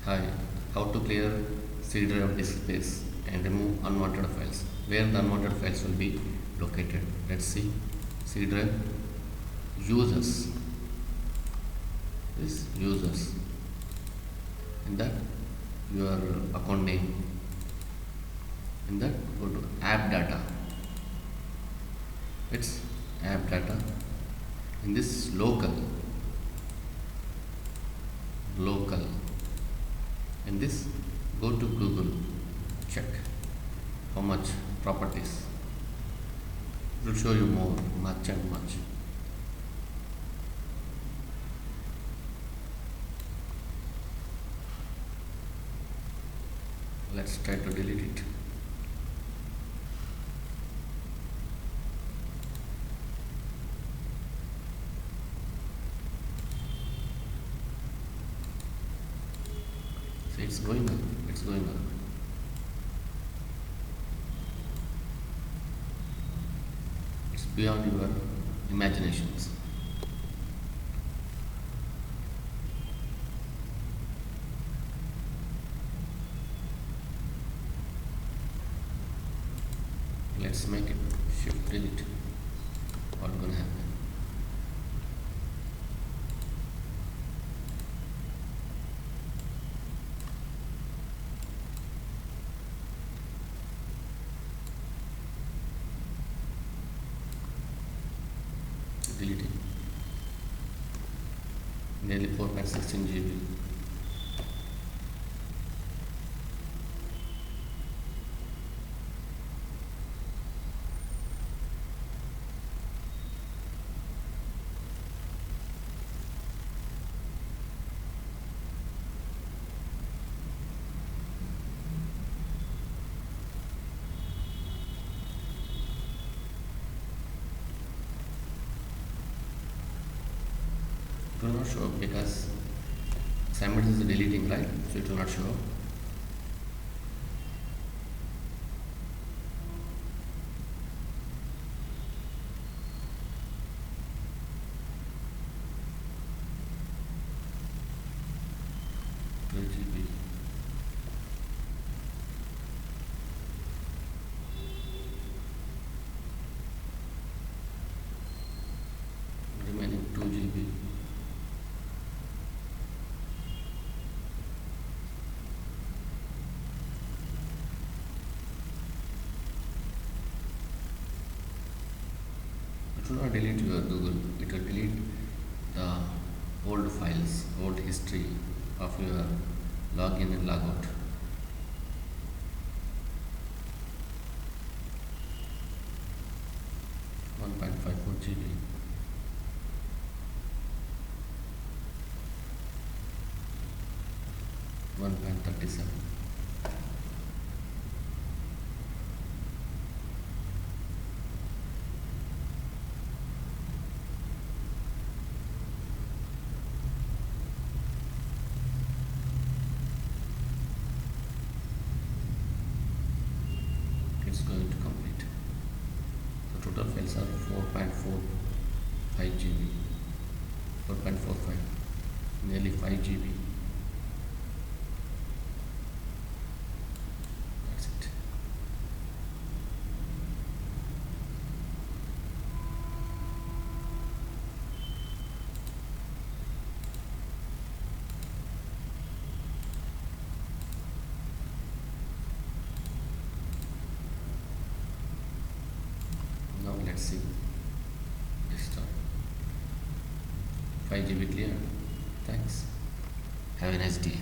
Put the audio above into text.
Hi, how to clear C drive disk space and remove unwanted files. Where the unwanted files will be located. Let's see. C drive users. This users. In that your account name. In that go to app data. It's app data. In this local. In this go to Google, check how much properties. It will show you more, much and much. Let's try to delete it. See, it's going up, it's going up. It's beyond your imaginations. Let's make it shift delete. What's gonna happen? Deleting. Nearly 4.16 GB. It will not show up because assignment is deleting, right? So it will not show up. GB. Remaining 2 GB. It will not delete your Google, it will delete the old files, old history of your login and logout. GB. 1.37. It's going to complete. The total files are 4.45 GB, 4.45, nearly 5 GB. That's it. Now let's see. Desktop. 5 GB clear. Thanks. Have a nice day.